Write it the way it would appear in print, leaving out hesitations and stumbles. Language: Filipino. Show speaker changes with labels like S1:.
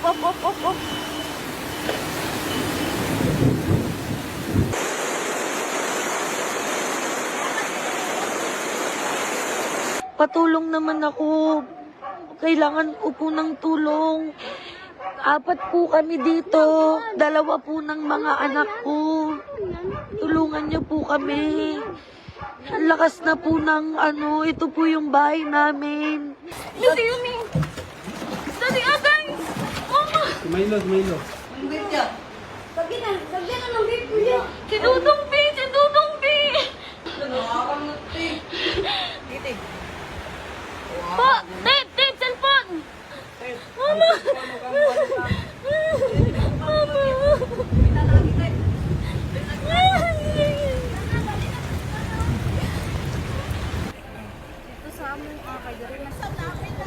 S1: op. Patulong naman ako. Kailangan ko po ng tulong. 4 po kami dito. 2 po ng mga anak ko. Tulungan niyo po kami. Ang lakas na po ng ito po yung bahay namin.
S2: Dali, Umi. Dali, agay. Mama.
S3: Milo.
S4: Ang bit niya. Sabi na ng bit ko niya.
S2: Si Dudong B.
S4: Nakakangati. Dito.
S2: Pa, tape, cellphone. Mama.
S4: Ito sa among kay diri na sa
S3: Milo.